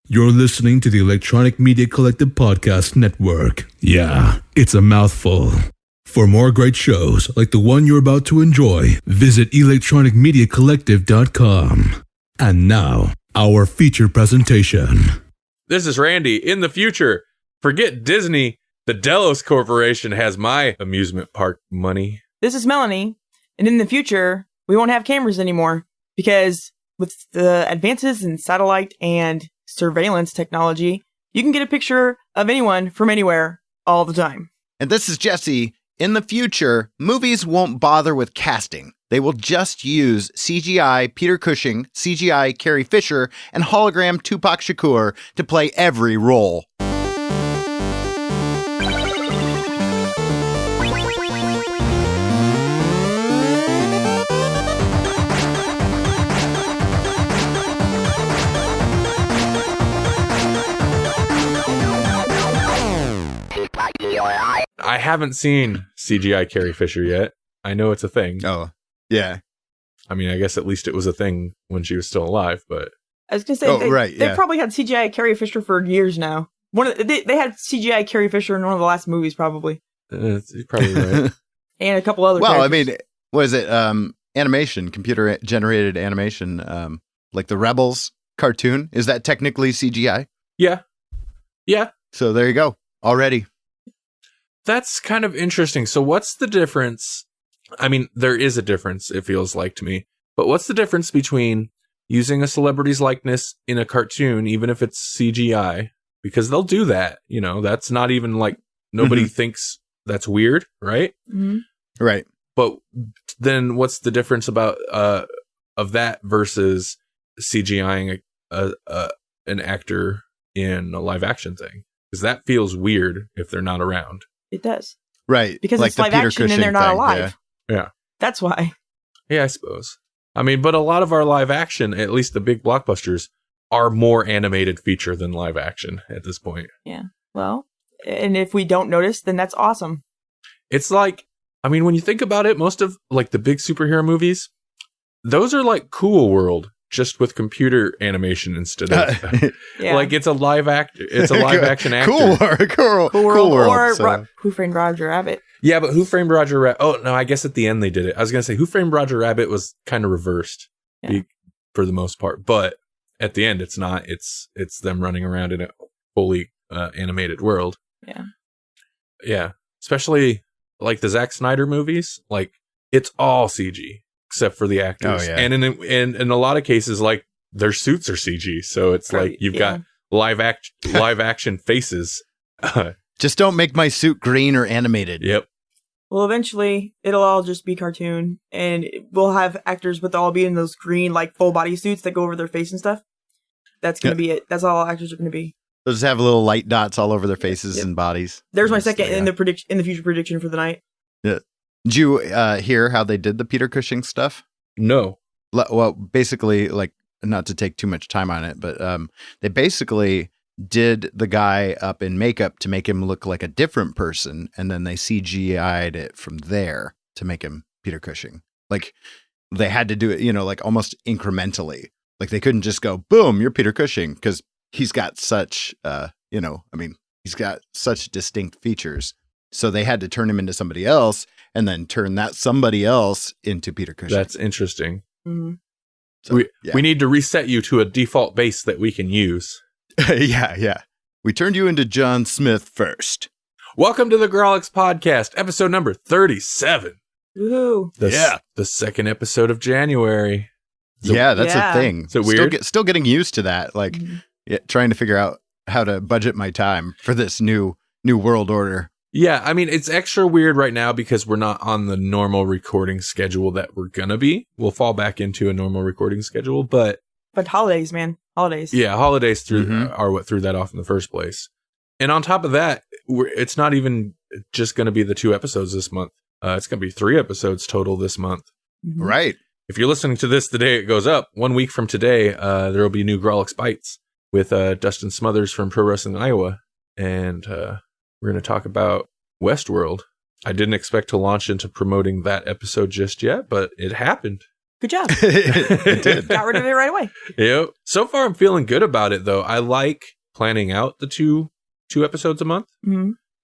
You're listening to the Electronic Media Collective Podcast Network. Yeah, it's a mouthful. For more great shows like the one you're about to enjoy, visit electronicmediacollective.com. And now, our feature presentation. This is Randy. In the future, forget Disney. The Delos Corporation has my amusement park money. This is Melanie. And in the future, we won't have cameras anymore because with the advances in satellite and surveillance technology, you can get a picture of anyone from anywhere all the time. And this is Jesse. In the future, movies won't bother with casting. They will just use CGI Peter Cushing, CGI Carrie Fisher, and hologram Tupac Shakur to play every role. I haven't seen CGI Carrie Fisher yet. I know it's a thing. Oh, yeah. I mean, I guess at least it was a thing when she was still alive, but... I was going to say, they probably had CGI Carrie Fisher for years now. They had CGI Carrie Fisher in one of the last movies, probably. You're probably right. And a couple other Well, characters. I mean, was it animation, computer-generated animation, like the Rebels cartoon? Is that technically CGI? Yeah. Yeah. So there you go. Already. That's kind of interesting. So what's the difference? I mean, there is a difference, it feels like to me. But what's the difference between using a celebrity's likeness in a cartoon, even if it's CGI? Because they'll do that. You know, that's not even like nobody thinks that's weird, right? Mm-hmm. Right. But then what's the difference about of that versus CGIing an actor in a live action thing? Because that feels weird if they're not around. It does. Right. Because like it's live action Cushing and they're not thing, alive. Yeah. That's why. Yeah, I suppose. I mean, but a lot of our live action, at least the big blockbusters, are more animated feature than live action at this point. Yeah. Well, and if we don't notice, then that's awesome. It's like, I mean, when you think about it, most of like the big superhero movies, those are like Cool World, just with computer animation instead of like it's a live action actor. Cool World. Or Who Framed Roger Rabbit. Yeah, but Who Framed Roger Rabbit? Oh no, I guess at the end they did it. I was gonna say Who Framed Roger Rabbit was kind of reversed for the most part, but at the end it's not. It's them running around in a fully animated world. Yeah. Especially like the Zack Snyder movies, like it's all CG. Except for the actors. Oh, yeah. And in a lot of cases, like their suits are CG. So it's like you've got live action faces. Just don't make my suit green or animated. Yep. Well, eventually it'll all just be cartoon, and we'll have actors, but they'll all be in those green, like full body suits that go over their face and stuff. That's going to be it. That's all actors are going to be. They'll just have little light dots all over their faces and bodies. There's my second in the future prediction for the night. Yeah. Did you hear how they did the Peter Cushing stuff? No. Well, basically, like, not to take too much time on it, but they basically did the guy up in makeup to make him look like a different person, and then they CGI'd it from there to make him Peter Cushing. Like, they had to do it, like almost incrementally. Like, they couldn't just go, boom, you're Peter Cushing, because he's got such, he's got such distinct features. So they had to turn him into somebody else and then turn that somebody else into Peter Cushing. That's interesting. Mm-hmm. So, we need to reset you to a default base that we can use. Yeah. We turned you into John Smith first. Welcome to the Grawlix podcast, episode number 37. Woohoo. The second episode of January. That's a thing. So weird. Still getting used to that. Like trying to figure out how to budget my time for this new world order. Yeah, I mean, it's extra weird right now because we're not on the normal recording schedule that we're going to be. We'll fall back into a normal recording schedule, but holidays, man. Holidays. Yeah, holidays are what threw that off in the first place. And on top of that, it's not even just going to be the 2 episodes this month. It's going to be 3 episodes total this month. Mm-hmm. Right. If you're listening to this the day it goes up, 1 week from today, there will be new Grawlix Bites with Dustin Smothers from Pro Wrestling Iowa. And we're going to talk about Westworld. I didn't expect to launch into promoting that episode just yet, but it happened. Good job. It did. Got rid of it right away. Yep. So far, I'm feeling good about it, though. I like planning out the two episodes a month,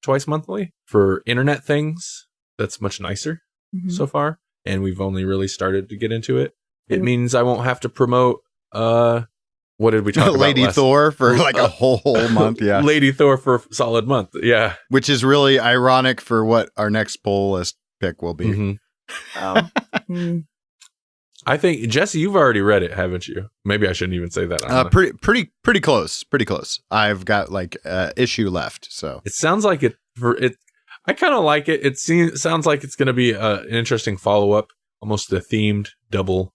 twice monthly for internet things. That's much nicer so far. And we've only really started to get into it. It means I won't have to promote, what did we talk about? Lady Thor for like a whole month. Yeah. Lady Thor for a solid month. Yeah. Which is really ironic for what our next poll list pick will be. I think, Jesse, you've already read it, haven't you? Maybe I shouldn't even say that. Pretty close. Pretty close. I've got like issue left. So it sounds like it. I kind of like it. It sounds like it's going to be an interesting follow up, almost a themed double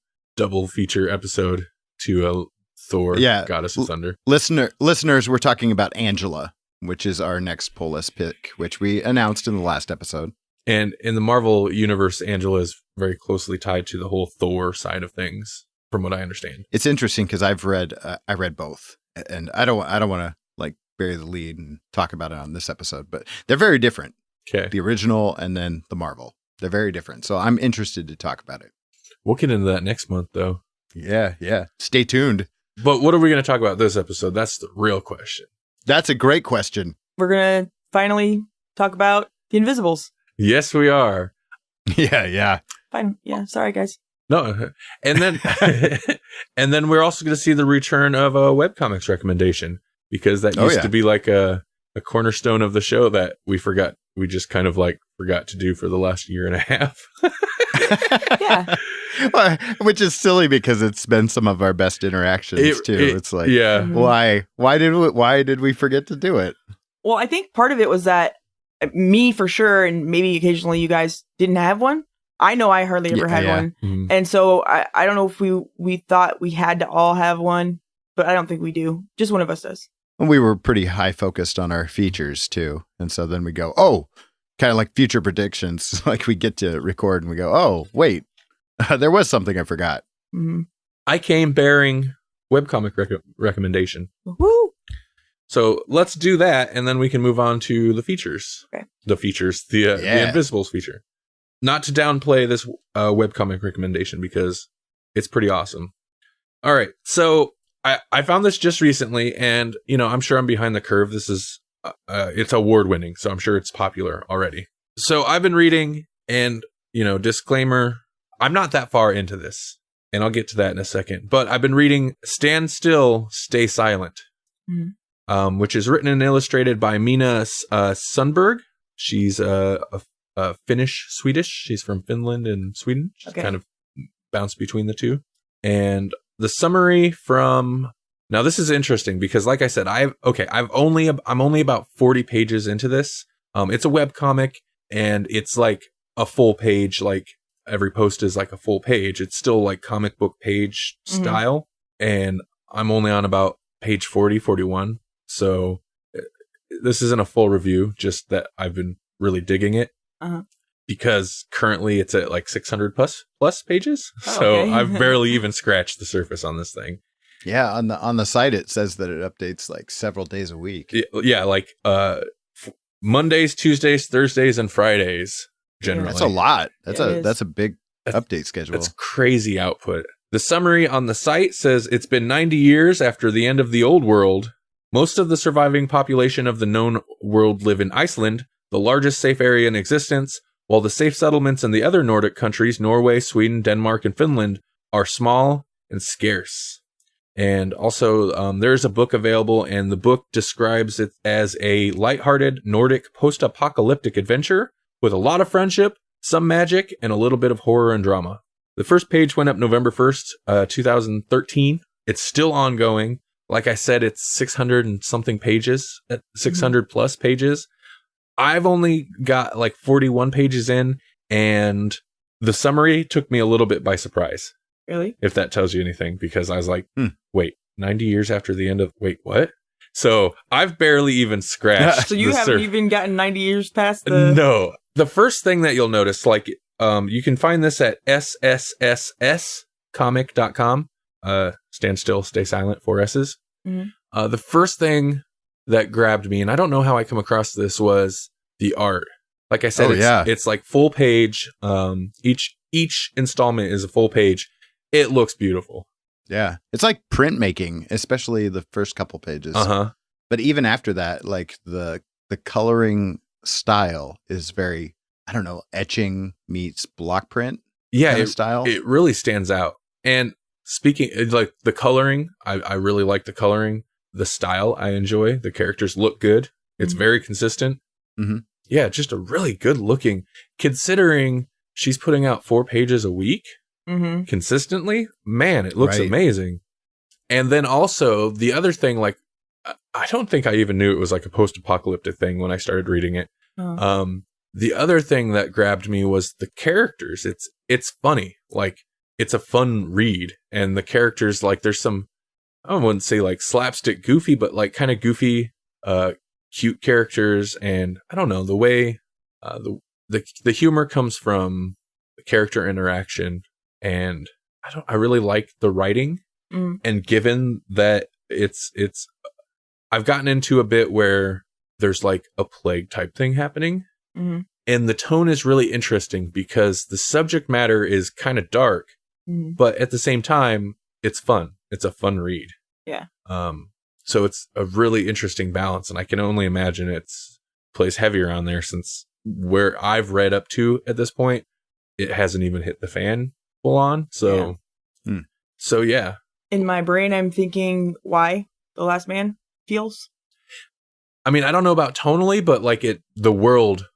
feature episode to Thor, Goddess of Thunder. Listeners, we're talking about Angela, which is our next poll list pick, which we announced in the last episode. And in the Marvel universe, Angela is very closely tied to the whole Thor side of things, from what I understand. It's interesting because I read both, and I don't want to like bury the lead and talk about it on this episode, but they're very different. Okay, the original and then the Marvel, they're very different. So I'm interested to talk about it. We'll get into that next month, though. Yeah. Stay tuned. But what are we going to talk about this episode? That's the real question. That's a great question. We're gonna finally talk about the Invisibles. Yes, we are. Yeah. Fine. Yeah. Sorry, guys. No, and then and then we're also going to see the return of a webcomics recommendation, because that used to be like a cornerstone of the show that we forgot. We just kind of like forgot to do for the last year and a half. Yeah. Which is silly because it's been some of our best interactions too. It's like, why did we forget to do it? Well, I think part of it was that me for sure, and maybe occasionally you guys didn't have one. I know I hardly ever had one. Mm-hmm. And so I don't know if we thought we had to all have one, but I don't think we do. Just one of us does. And we were pretty high focused on our features too. And so then we go, kind of like future predictions. Like we get to record and we go, wait, there was something I forgot. Mm-hmm. I came bearing webcomic recommendation. Woo! So let's do that, and then we can move on to the features. Okay. The features, the Invisibles feature. Not to downplay this webcomic recommendation, because it's pretty awesome. All right, so I found this just recently, and I'm sure I'm behind the curve. This is it's award-winning, so I'm sure it's popular already. So I've been reading, and disclaimer, I'm not that far into this, and I'll get to that in a second. But I've been reading Stand Still, Stay Silent. Mm-hmm. Which is written and illustrated by Minna Sundberg. She's Finnish-Swedish. She's from Finland and Sweden. She's kind of bounced between the two. And the summary from... Now, this is interesting because, like I said, I'm only about 40 pages into this. It's a webcomic, and it's like a full page. Like every post is like a full page. It's still like comic book page style. And I'm only on about page 40, 41. So this isn't a full review, just that I've been really digging it because currently it's at like 600 plus pages. So I've barely even scratched the surface on this thing. Yeah. On the site, it says that it updates like several days a week. Yeah. Like Mondays, Tuesdays, Thursdays, and Fridays generally. That's a lot. That's a big update schedule. That's crazy output. The summary on the site says it's been 90 years after the end of the old world. Most of the surviving population of the known world live in Iceland, the largest safe area in existence, while the safe settlements in the other Nordic countries, Norway, Sweden, Denmark, and Finland, are small and scarce. And also, there's a book available, and the book describes it as a lighthearted Nordic post-apocalyptic adventure with a lot of friendship, some magic, and a little bit of horror and drama. The first page went up November 1st, 2013. It's still ongoing. Like I said, it's 600 and something pages, 600 plus pages. I've only got like 41 pages in, and the summary took me a little bit by surprise. Really? If that tells you anything, because I was like, wait, 90 years after the end of, wait, what? So I've barely even scratched. So you haven't even gotten 90 years past the... No. The first thing that you'll notice, like, you can find this at ssscomic.com. Stand Still, Stay Silent, 4 S's. Mm-hmm. The first thing that grabbed me, and I don't know how I come across this, was the art. Like I said, it's like full page. Each installment is a full page, it looks beautiful. Yeah. It's like printmaking, especially the first couple pages. Uh-huh. But even after that, like the coloring style is very, I don't know, etching meets block print kind of style. It really stands out. And speaking, like the coloring, I really like the coloring. The style I enjoy. The characters look good. It's very consistent. Mm-hmm. Yeah, just a really good looking, considering she's putting out 4 pages a week consistently. Man, it looks amazing. And then also the other thing, like, I don't think I even knew it was like a post-apocalyptic thing when I started reading it. The other thing that grabbed me was the characters. It's funny. Like, it's a fun read. And the characters, like, there's some, I wouldn't say like slapstick goofy, but like kind of goofy, cute characters. And I don't know, the way the humor comes from the character interaction. And I really like the writing. And given that it's I've gotten into a bit where there's like a plague type thing happening. And the tone is really interesting because the subject matter is kind of dark, but at the same time, it's fun. It's a fun read. Yeah. So it's a really interesting balance, and I can only imagine it's plays heavier on there since where I've read up to at this point, it hasn't even hit the fan full on. So, so yeah. In my brain, I'm thinking why The Last Man feels. I mean, I don't know about tonally, but like the world,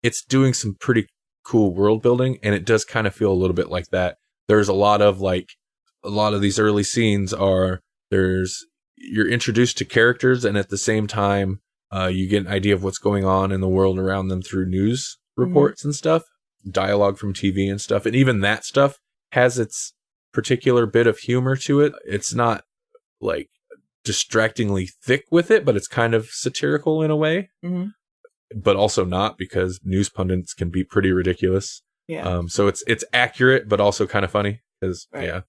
it's doing some pretty cool world building, and it does kind of feel a little bit like that. There's a lot of these early scenes you're introduced to characters, and at the same time, you get an idea of what's going on in the world around them through news reports and stuff, dialogue from TV and stuff. And even that stuff has its particular bit of humor to it. It's not like distractingly thick with it, but it's kind of satirical in a way, but also not, because news pundits can be pretty ridiculous. Yeah. So it's accurate, but also kind of funny because it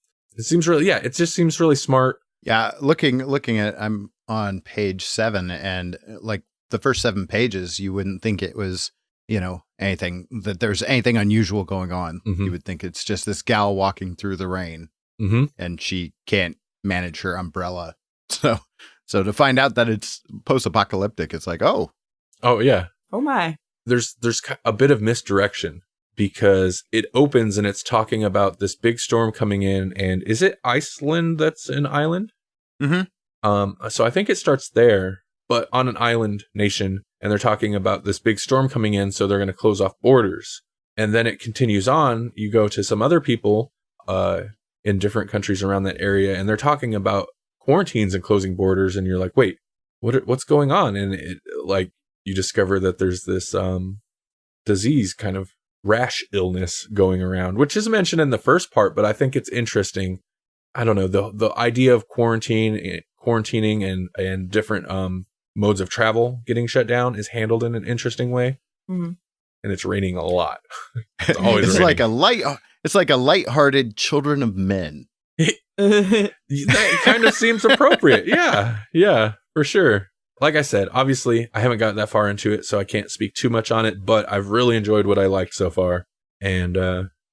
just seems really smart. Yeah. Looking at, I'm on page 7, and like the first 7 pages, you wouldn't think it was, that there's anything unusual going on. You would think it's just this gal walking through the rain and she can't manage her umbrella. So to find out that it's post-apocalyptic, it's like, oh yeah. Oh my. There's a bit of misdirection because it opens and it's talking about this big storm coming in, and is it Iceland that's an island? So I think it starts there, but on an island nation, and they're talking about this big storm coming in, so they're going to close off borders. And then it continues on. You go to some other people in different countries around that area, and they're talking about quarantines and closing borders, and you're like, wait, what's going on? And you discover that there's this disease, kind of rash illness going around, which is mentioned in the first part, but I think it's interesting. I don't know, the idea of quarantining and different modes of travel getting shut down is handled in an interesting way. And it's raining a lot. It's always raining. It's like a lighthearted Children of Men. That kind of seems appropriate. Yeah, for sure. Like I said, obviously, I haven't gotten that far into it, so I can't speak too much on it, but I've really enjoyed what I liked so far. And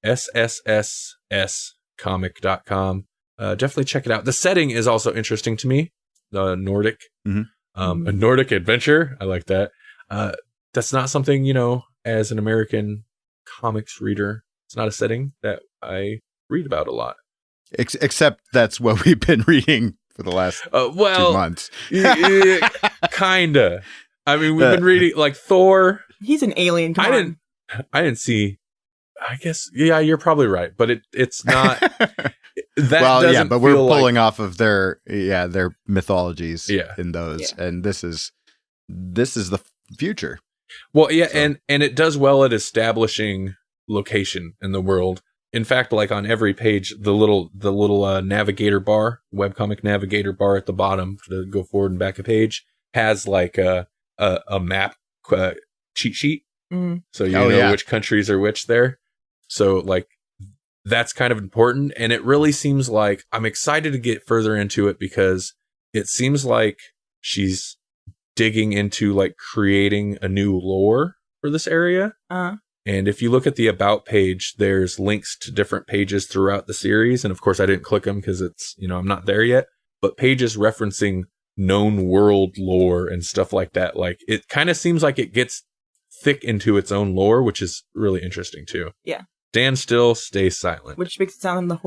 SSScomic.com. Definitely check it out. The setting is also interesting to me. Nordic. A Nordic adventure. I like that. That's not something, as an American comics reader, it's not a setting that I read about a lot. Except that's what we've been reading for the last 2 months. Kinda. I mean, we've been reading like Thor. He's an alien. I didn't see. I guess, yeah, you're probably right, but it's not. But we're pulling off of their mythologies in those, and this is the future. Well, yeah, so. and it does well at establishing location in the world. In fact, like on every page, the little navigator bar, webcomic navigator bar at the bottom to go forward and back a page has like a map cheat sheet, so you know which countries are which there. So like that's kind of important, and it really seems like I'm excited to get further into it because it seems like she's digging into like creating a new lore for this area. And if you look at the About page, there's links to different pages throughout the series. And of course, I didn't click them because it's, I'm not there yet. But pages referencing known world lore and stuff like that. Like, it kind of seems like it gets thick into its own lore, which is really interesting too. Yeah. Dan still stays silent. Which makes it sound like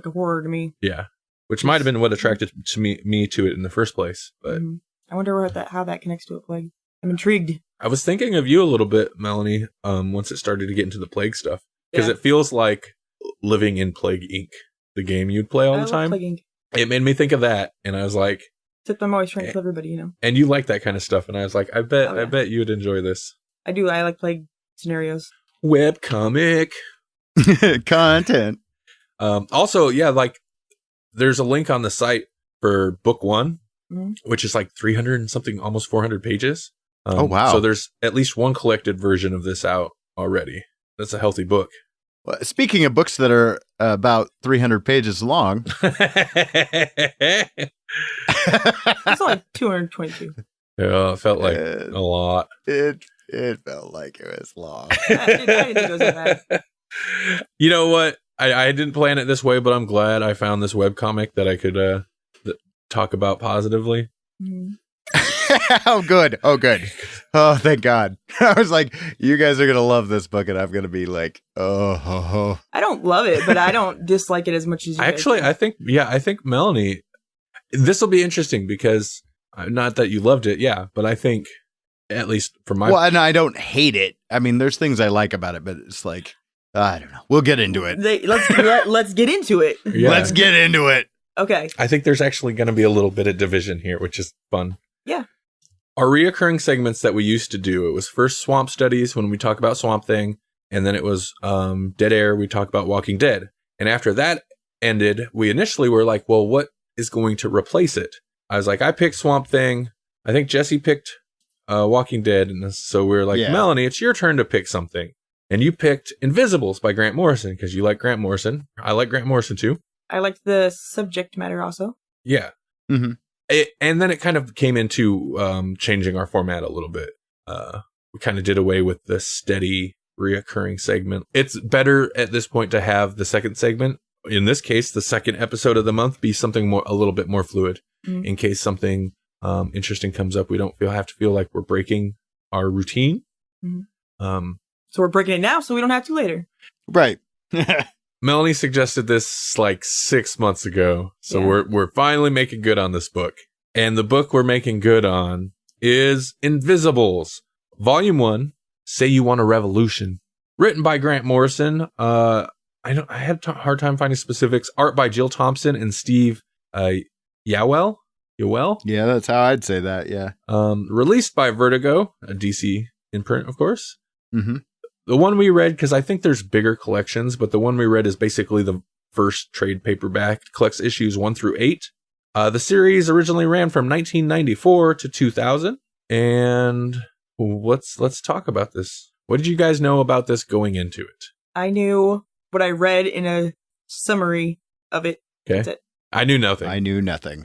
a horror to me. Yeah. Which might have been what attracted to me to it in the first place. But I wonder how that connects to a plague. I'm intrigued. I was thinking of you a little bit, Melanie, once it started to get into the Plague stuff. Because it feels like living in Plague Inc., the game you'd play all the time. Plague Inc. It made me think of that, and I was like... Except I'm always trying to kill everybody, And you like that kind of stuff, and I was like, I bet you'd enjoy this. I do. I like Plague scenarios. Webcomic. Content. Also, like, there's a link on the site for book 1, which is like 300 and something, almost 400 pages. Oh, wow. So there's at least one collected version of this out already. That's a healthy book. Well, speaking of books that are about 300 pages long. It's only 222. Yeah, it felt like a lot. It felt like it was long. I didn't think it was that bad. You know what? I didn't plan it this way, but I'm glad I found this webcomic that I could talk about positively. Oh, good. Oh, thank God. I was like, you guys are going to love this book, and I'm going to be like, oh. I don't love it, but I don't dislike it as much as you Actually, guys do. I think Melanie, this will be interesting because, not that you loved it, but I think, at least for my... Well, and I don't hate it. I mean, there's things I like about it, but it's like, I don't know. We'll get into it. Let's get into it. Yeah. Let's get into it. Okay. I think there's actually going to be a little bit of division here, which is fun. Yeah. Our reoccurring segments that we used to do, it was first Swamp Studies when we talk about Swamp Thing, and then it was Dead Air, we talk about Walking Dead. And after that ended, we initially were like, well, what is going to replace it? I was like, I picked Swamp Thing. I think Jesse picked Walking Dead. And so we were like, Melanie, it's your turn to pick something. And you picked Invisibles by Grant Morrison because you like Grant Morrison. I like Grant Morrison too. I liked the subject matter also. Yeah. Mm-hmm. And then it kind of came into changing our format a little bit. We kind of did away with the steady reoccurring segment. It's better at this point to have the second segment. In this case, the second episode of the month be something a little bit more fluid in case something interesting comes up. We don't have to feel like we're breaking our routine. Mm-hmm. So we're breaking it now so we don't have to later. Right. Melanie suggested this like 6 months ago. So we're finally making good on this book. And the book we're making good on is Invisibles, Volume 1, Say You Want a Revolution. Written by Grant Morrison. I had a hard time finding specifics. Art by Jill Thompson and Steve Yowell? Yeah, that's how I'd say that, yeah. Released by Vertigo, a DC imprint, of course. Mm-hmm. The one we read, because I think there's bigger collections, but the one we read is basically the first trade paperback, collects issues 1 through 8. The series originally ran from 1994 to 2000. And let's talk about this. What did you guys know about this going into it? I knew what I read in a summary of it. Okay. That's it. I knew nothing.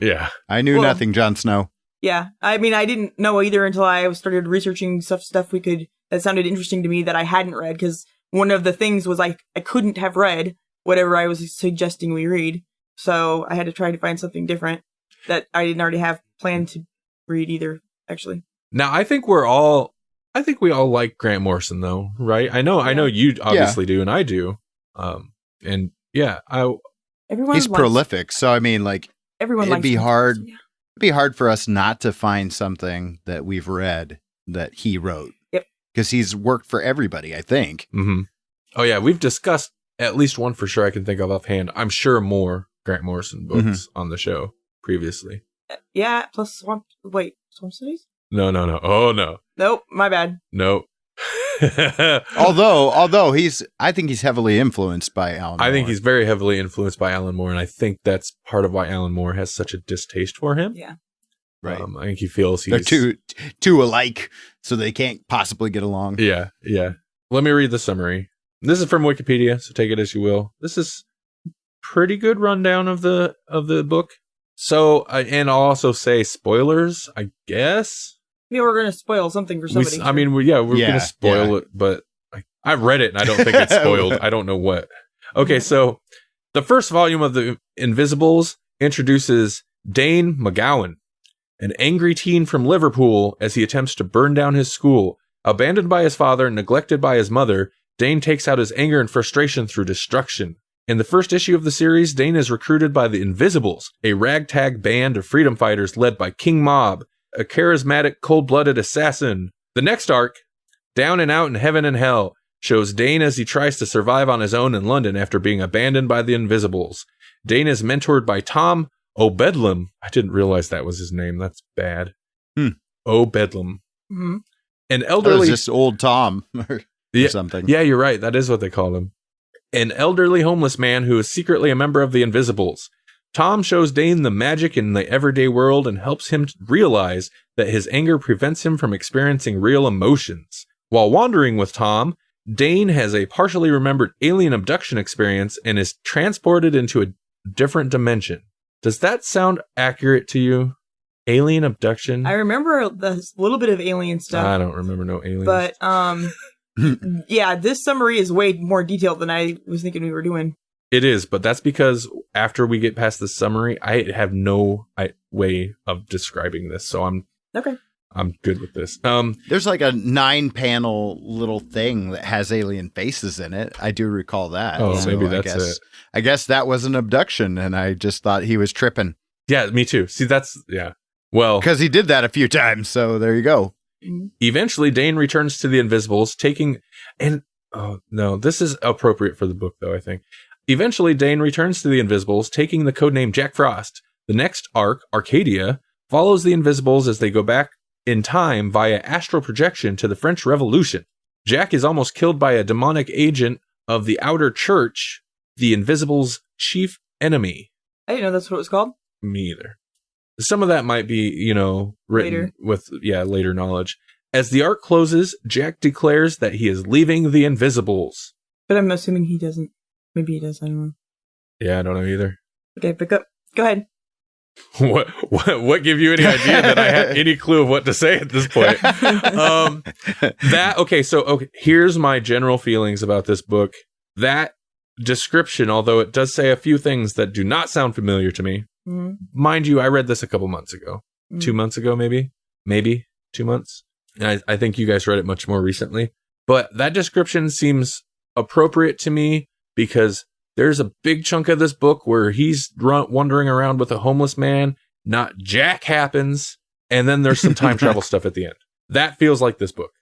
Yeah. I knew nothing, Jon Snow. Yeah. I mean, I didn't know either until I started researching stuff that sounded interesting to me that I hadn't read, because one of the things was I couldn't have read whatever I was suggesting we read. So I had to try to find something different that I didn't already have planned to read either, actually. Now, I think we all like Grant Morrison, though, right? I know you obviously do, and I do. And yeah, he's prolific. So I mean, like, it'd be hard for us not to find something that we've read that he wrote. Yep. Because he's worked for everybody, I think. Mm-hmm. Oh yeah, we've discussed at least one for sure I can think of offhand. I'm sure more Grant Morrison books on the show previously. Yeah, plus Swamp Studies? No. Oh no. Nope, my bad. Nope. although I think he's heavily influenced by Alan Moore. I think he's very heavily influenced by Alan Moore, and I think that's part of why Alan Moore has such a distaste for him. Yeah. Right. I think he feels he's... They're too alike, so they can't possibly get along. Yeah. Let me read the summary. This is from Wikipedia, so take it as you will. This is pretty good rundown of the book. So, and I'll also say spoilers, I guess. Yeah, we're going to spoil something for somebody. We're going to spoil it, but I've read it and I don't think it's spoiled. I don't know what. Okay, so the first volume of the Invisibles introduces Dane McGowan, an angry teen from Liverpool, as he attempts to burn down his school. Abandoned by his father and neglected by his mother, Dane takes out his anger and frustration through destruction. In the first issue of the series, Dane is recruited by the Invisibles, a ragtag band of freedom fighters led by King Mob, a charismatic, cold-blooded assassin. The next arc, Down and Out in Heaven and Hell, shows Dane as he tries to survive on his own in London after being abandoned by the Invisibles. Dane is mentored by Tom O'Bedlam. I didn't realize that was his name. That's bad. O'Bedlam. Mm-hmm. An elderly... just old Tom or something. Yeah, you're right. That is what they call him. An elderly homeless man who is secretly a member of the Invisibles. Tom shows Dane the magic in the everyday world and helps him realize that his anger prevents him from experiencing real emotions. While wandering with Tom, Dane has a partially remembered alien abduction experience and is transported into a different dimension. Does that sound accurate to you? Alien abduction? I remember the little bit of alien stuff. I don't remember no aliens. But, yeah, this summary is way more detailed than I was thinking we were doing. It is, but that's because after we get past the summary, I have no way of describing this, so I'm good with this. There's like a 9-panel little thing that has alien faces in it. I do recall that. Oh, so maybe that's it. I guess that was an abduction, and I just thought he was tripping. Yeah, me too. See, well, because he did that a few times. So there you go. Eventually, Dane returns to the Invisibles, this is appropriate for the book, though, I think. Eventually, Dane returns to the Invisibles, taking the codename Jack Frost. The next arc, Arcadia, follows the Invisibles as they go back in time via astral projection to the French Revolution. Jack is almost killed by a demonic agent of the Outer Church, the Invisibles' chief enemy. I didn't know that's what it was called. Me either. Some of that might be, written with later knowledge. As the arc closes, Jack declares that he is leaving the Invisibles. But I'm assuming he doesn't. Maybe he does. I don't know. Yeah, I don't know either. Okay, pick up. Go ahead. What gave you any idea that I had any clue of what to say at this point? Here's my general feelings about this book. That description, although it does say a few things that do not sound familiar to me, mind you, I read this a couple months ago. 2 months ago, maybe 2 months. And I think you guys read it much more recently. But that description seems appropriate to me because there's a big chunk of this book where he's wandering around with a homeless man, not jack happens, and then there's some time travel stuff at the end. That feels like this book.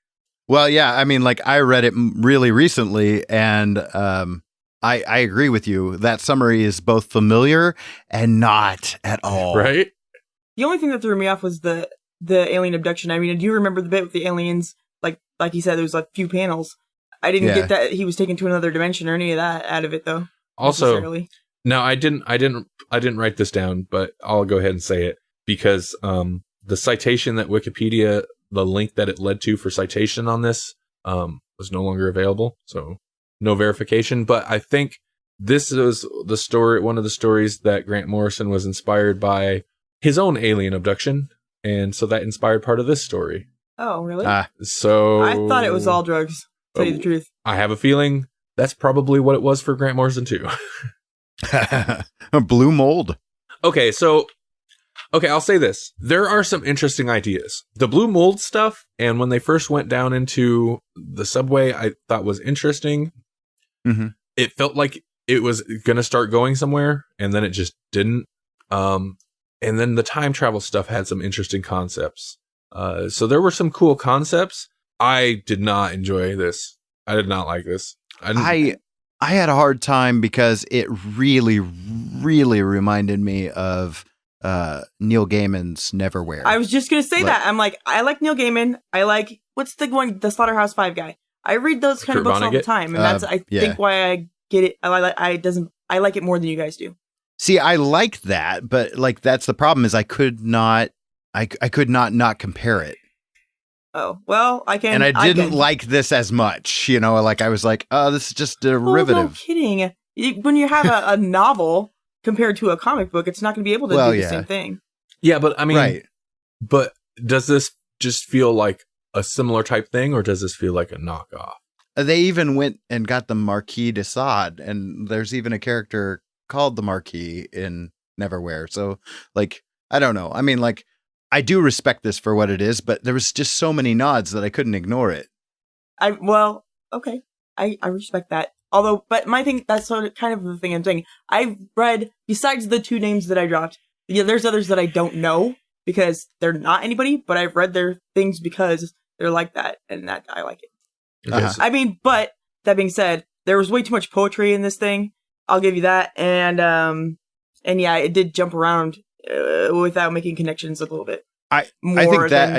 Well, yeah, I mean, like I read it really recently, and I agree with you. That summary is both familiar and not at all. Right? The only thing that threw me off was the alien abduction. I mean, do you remember the bit with the aliens? Like he said, there was a few panels. I didn't get that he was taken to another dimension or any of that out of it, though. Also, no, I didn't write this down, but I'll go ahead and say it because the citation that Wikipedia, the link that it led to for citation on this, was no longer available, so no verification. But I think this is the story, one of the stories that Grant Morrison was inspired by his own alien abduction, and so that inspired part of this story. Oh, really? So I thought it was all drugs. To tell you the truth, I have a feeling that's probably what it was for Grant Morrison too. A blue mold. Okay, I'll say this. There are some interesting ideas. The blue mold stuff, and when they first went down into the subway, I thought was interesting. Mm-hmm. It felt like it was going to start going somewhere, and then it just didn't. And then the time travel stuff had some interesting concepts. So there were some cool concepts. I did not enjoy this. I did not like this. I had a hard time because it really, really reminded me of Neil Gaiman's Neverwhere. I was just going to say that. I'm like, I like Neil Gaiman. I like, what's the one, the Slaughterhouse 5 guy. I read those kind of books all the time. And that's, I think, why I get it. I like it more than you guys do. See, I like that, but like, that's the problem is I could not compare it. Oh, well, I can. And I didn't like this as much, like I was like, oh, this is just derivative. Oh, no kidding. When you have a novel compared to a comic book, it's not going to be able to do the same thing. Yeah, but I mean, right. But does this just feel like a similar type thing, or does this feel like a knockoff? They even went and got the Marquis de Sade, and there's even a character called the Marquis in Neverwhere. So, like, I don't know. I mean, like, I do respect this for what it is, but there was just so many nods that I couldn't ignore it. Okay. I respect that. Although, but my thing, that's sort of kind of the thing I'm saying. I've read, besides the 2 names that I dropped, yeah, there's others that I don't know because they're not anybody, but I've read their things because they're like that, and that I like it. Uh-huh. I mean, but that being said, there was way too much poetry in this thing. I'll give you that. And yeah, it did jump around without making connections a little bit. I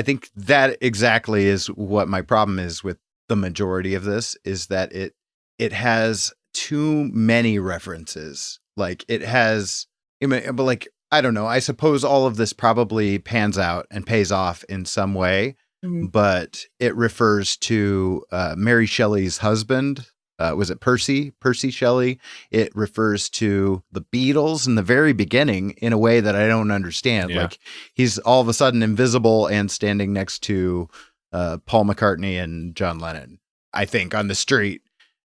think that exactly is what my problem is with the majority of this, is that it has too many references. Like, it has, but like, I don't know. I suppose all of this probably pans out and pays off in some way, but it refers to Mary Shelley's husband. Was it Percy Shelley? It refers to the Beatles in the very beginning in a way that I don't understand. Yeah. Like, he's all of a sudden invisible and standing next to Paul McCartney and John Lennon, I think, on the street.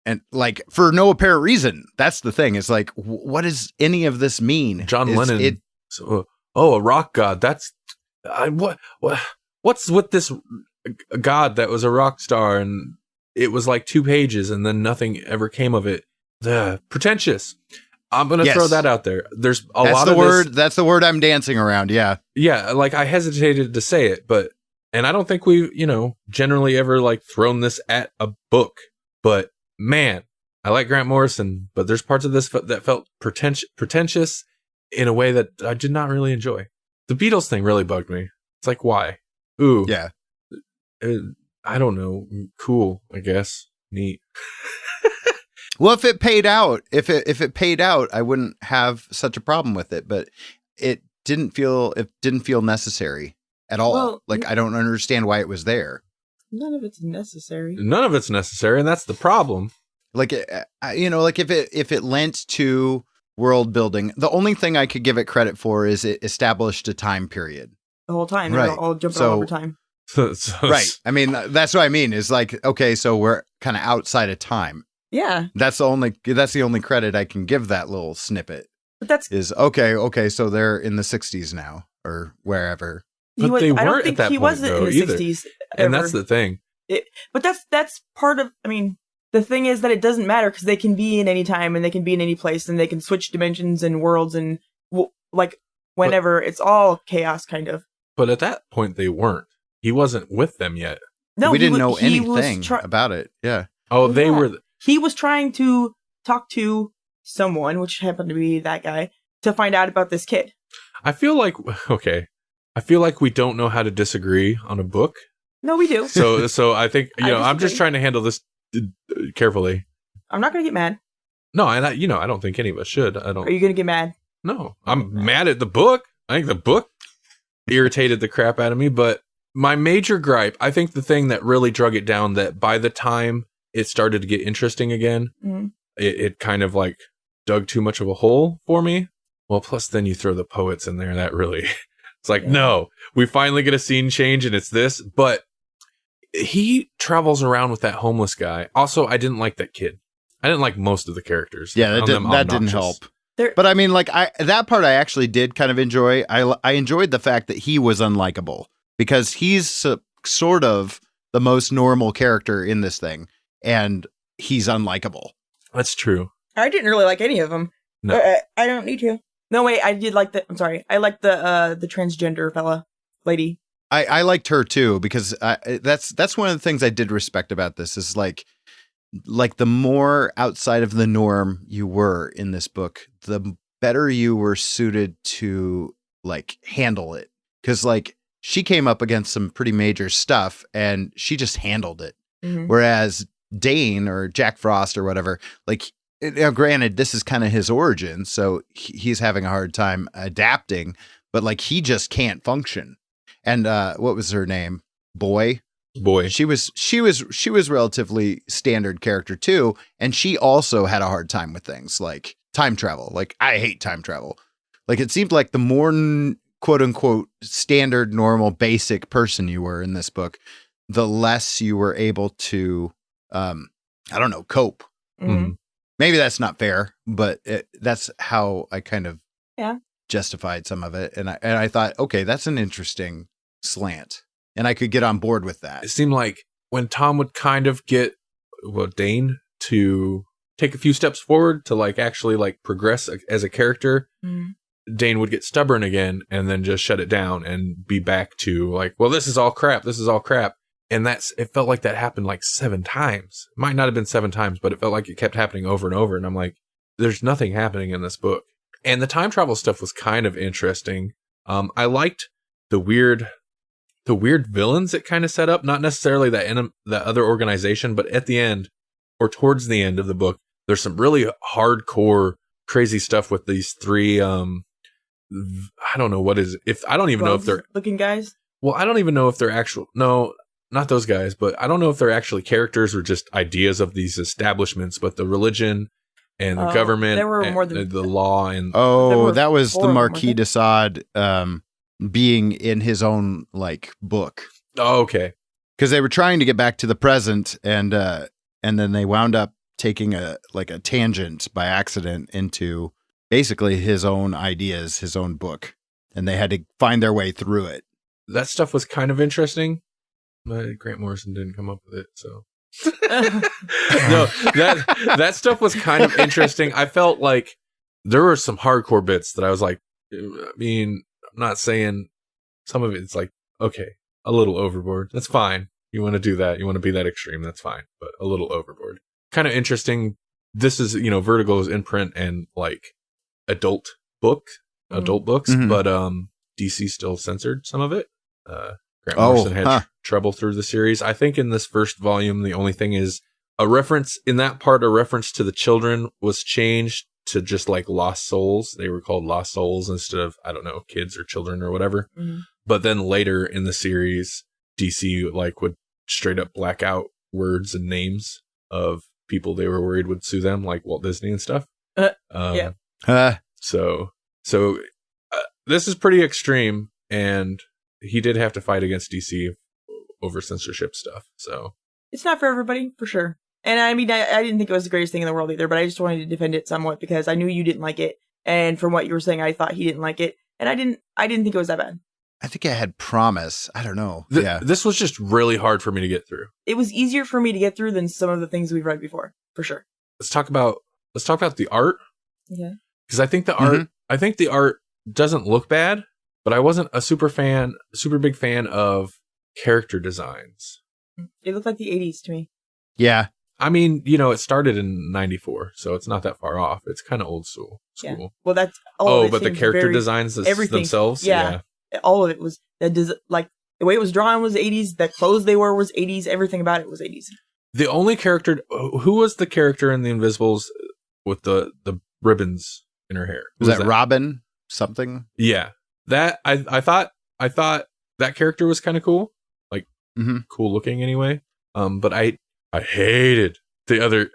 And like, for no apparent reason. That's the thing. It's like, what does any of this mean? John Lennon. A rock god. That's what's with this god that was a rock star, and it was like 2 pages and then nothing ever came of it. Pretentious. I'm going to throw that out there. There's a lot of word. That's the word I'm dancing around. Yeah. Yeah. Like, I hesitated to say it, and I don't think we, generally ever like thrown this at a book, but man, I like Grant Morrison, but there's parts of this that felt pretentious in a way that I did not really enjoy. The Beatles thing really bugged me. It's like, why? Ooh. Yeah. I don't know. Cool, I guess. Neat. Well, if it paid out, I wouldn't have such a problem with it, but it didn't feel necessary at all. Well, like, I don't understand why it was there. None of it's necessary. And that's the problem. Like, like if it lent to world building, the only thing I could give it credit for is it established a time period. The whole time, right? All jumping all over time. Right. I mean, that's what I mean. Is like, okay, so we're kind of outside of time. Yeah. That's the only credit I can give that little snippet. But okay. So they're in the 60s now, or wherever. But they weren't I don't think at that he point, wasn't though, in the either. 60s. And that's the thing. But that's part of. I mean, the thing is that it doesn't matter because they can be in any time and they can be in any place and they can switch dimensions and worlds and like whenever. It's all chaos, kind of. But at that point, they weren't. He wasn't with them yet. No, we didn't know anything about it. Yeah. Oh, they were. He was trying to talk to someone, which happened to be that guy, to find out about this kid. I feel like we don't know how to disagree on a book. No, we do. So I think, I'm just trying to handle this carefully. I'm not going to get mad. No, and I don't think any of us should. I don't. Are you going to get mad? No, I'm mad at the book. I think the book irritated the crap out of me, but my major gripe, I think the thing that really drug it down, that by the time it started to get interesting again, it kind of like dug too much of a hole for me. Well, plus then you throw the poets in there. That really, it's like, no, we finally get a scene change and it's this, but he travels around with that homeless guy. Also, I didn't like that kid. I didn't like most of the characters. Yeah, that didn't help. But I mean, like, that part I actually did kind of enjoy. I enjoyed the fact that he was unlikable, because he's sort of the most normal character in this thing, and he's unlikable. That's true. I didn't really like any of them. No. I don't need to. No, wait, I did like I'm sorry. I liked the transgender lady. I liked her too, because that's one of the things I did respect about this, is like the more outside of the norm you were in this book, the better you were suited to like handle it. Because like, she came up against some pretty major stuff and she just handled it. Mm-hmm. Whereas Dane, or Jack Frost or whatever, like, granted, this is kind of his origin, so he's having a hard time adapting, but like, he just can't function. And what was her name? Boy. She was relatively standard character too, and she also had a hard time with things like time travel. Like, I hate time travel. Like, it seemed like the more quote unquote standard, normal, basic person you were in this book, the less you were able to I don't know, cope. Mhm. Maybe that's not fair, but that's how I kind of Yeah. justified some of it. And I thought, okay, that's an interesting slant. And I could get on board with that. It seemed like when Tom would kind of get Dane to take a few steps forward to like actually like progress as a character, Dane would get stubborn again and then just shut it down and be back to like, well, this is all crap. This is all crap. And it felt like that happened like 7 times. It might not have been 7 times, but it felt like it kept happening over and over. And I'm like, there's nothing happening in this book. And the time travel stuff was kind of interesting. I liked the weird villains it kind of set up. Not necessarily that other organization, but at the end or towards the end of the book, there's some really hardcore, crazy stuff with these 3. I don't know what is. I don't even know if they're looking guys. Well, I don't even know if they're actual. No. Not those guys, but I don't know if they're actually characters or just ideas of these establishments, but the religion and the government there were and more than the law. And that was the Marquis de Sade being in his own like book. Oh, okay. Because they were trying to get back to the present and then they wound up taking a tangent by accident into basically his own ideas, his own book. And they had to find their way through it. That stuff was kind of interesting. But Grant Morrison didn't come up with it, so no. That stuff was kind of interesting. I felt like there were some hardcore bits that I was like, I mean, I'm not saying some of it's like, okay, a little overboard. That's fine. You want to do that. You want to be that extreme. That's fine, but a little overboard. Kind of interesting. This is, Vertigo's imprint and like adult books, but DC still censored some of it. Grant Morrison had trouble through the series. I think in this first volume, the only thing is a reference to the children was changed to just like lost souls. They were called lost souls instead of, I don't know, kids or children or whatever. Mm-hmm. But then later in the series, DC like would straight up black out words and names of people they were worried would sue them, like Walt Disney and stuff. So this is pretty extreme, and he did have to fight against DC over censorship stuff. So it's not for everybody, for sure. And I mean, I didn't think it was the greatest thing in the world either, but I just wanted to defend it somewhat because I knew you didn't like it. And from what you were saying, I thought he didn't like it. And I didn't think it was that bad. I think I had promise. I don't know. This was just really hard for me to get through. It was easier for me to get through than some of the things we've read before, for sure. Let's talk about the art. Okay. Because I think the art doesn't look bad, but I wasn't a super big fan of character designs. It looked like the 80s to me. Yeah. I mean, it started in 94, so it's not that far off. It's kind of old school. Yeah. Well, that's but the character designs themselves? Yeah. All of it was, like, the way it was drawn was 80s, the clothes they wore was 80s, everything about it was 80s. The only character, who was the character in The Invisibles with the ribbons in her hair? Was that Robin something? Yeah. That, I thought that character was kind of cool. Like, cool looking anyway. But I hated the other,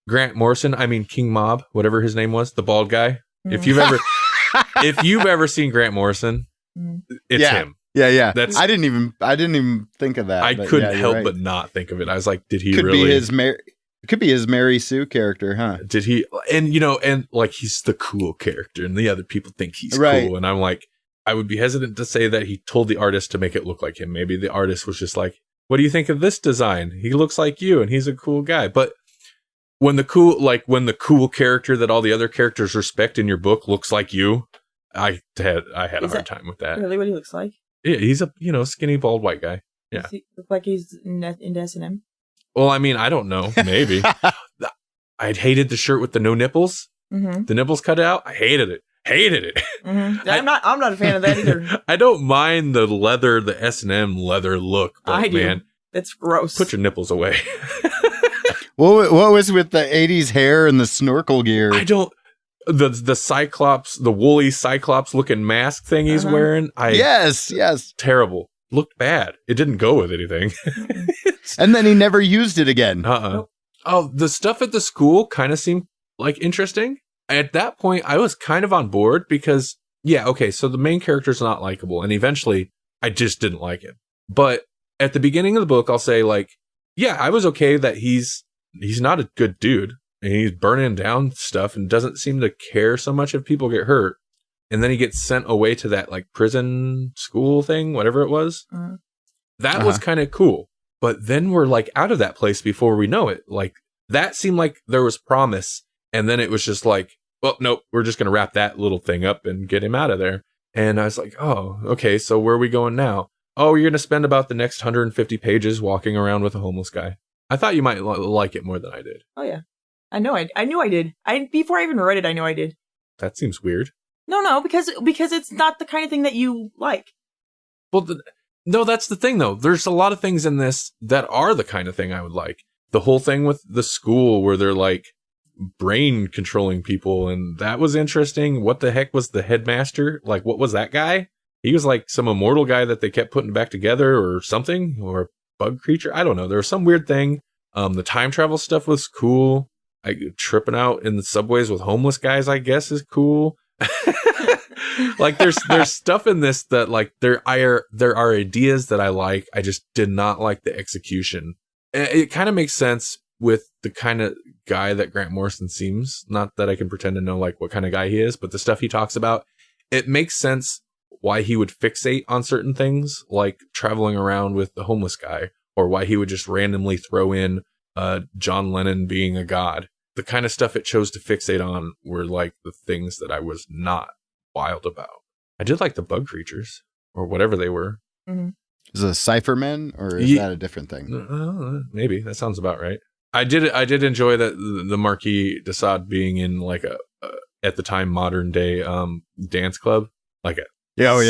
Grant Morrison, King Mob, whatever his name was, the bald guy. If you've ever seen Grant Morrison, it's him. Yeah. I didn't even think of that. I couldn't help but not think of it. I was like, did he really? It could be his Mary Sue character, huh? Did he? And like he's the cool character, and the other people think he's cool. And I'm like, I would be hesitant to say that he told the artist to make it look like him. Maybe the artist was just like, what do you think of this design? He looks like you, and he's a cool guy. But when the cool character that all the other characters respect in your book looks like you, I had a hard time with that. Really, what he looks like? Yeah, he's a skinny bald white guy. Yeah, does he look like he's into S&M? Well, I don't know. Maybe. I hated the shirt with the no nipples. Mm-hmm. The nipples cut out. I hated it. Mm-hmm. I'm not a fan of that either. I don't mind the leather, the S&M leather look, but I do. Man, that's gross. Put your nipples away. What was with the 80s hair and the snorkel gear? I don't. The Cyclops, the woolly Cyclops looking mask thing he's wearing. Yes. Terrible. Looked bad. It didn't go with anything. And then he never used it again. Nope. Oh, the stuff at the school kind of seemed like interesting. At that point, I was kind of on board because, so the main character's not likable. And eventually, I just didn't like him. But at the beginning of the book, I'll say, like, Yeah, I was okay that he's not a good dude. And he's burning down stuff and doesn't seem to care so much if people get hurt. And then he gets sent away to that like prison school thing, whatever it was. That was kind of cool. But then we're like out of that place before we know it. Like that seemed like there was promise. And then it was just like, well, nope, we're just going to wrap that little thing up and get him out of there. And I was like, oh, okay, so where are we going now? Oh, you're going to spend about the next 150 pages walking around with a homeless guy. I thought you might like it more than I did. Oh, yeah. I knew I did. Before I even read it, I knew I did. That seems weird. No, because it's not the kind of thing that you like. Well, no, that's the thing, though. There's a lot of things in this that are the kind of thing I would like. The whole thing with the school where they're like brain controlling people, and that was interesting. What the heck was the headmaster? Like, what was that guy? He was like some immortal guy that they kept putting back together or something, or a bug creature. I don't know. There was some weird thing. The time travel stuff was cool. Tripping out in the subways with homeless guys, I guess, is cool. Like there's stuff in this that like there are ideas that I like. I just did not like the execution. It kind of makes sense with the kind of guy that Grant Morrison seems. Not that I can pretend to know like what kind of guy he is, but the stuff he talks about, it makes sense why he would fixate on certain things like traveling around with the homeless guy, or why he would just randomly throw in John Lennon being a god. The kind of stuff it chose to fixate on were like the things that I was not wild about. I did like the bug creatures or whatever they were. Mm-hmm. Is it a Cyphermen or is that a different thing? Maybe that sounds about right. I did enjoy that the Marquis de Sade being in like a at the time modern day dance club, like a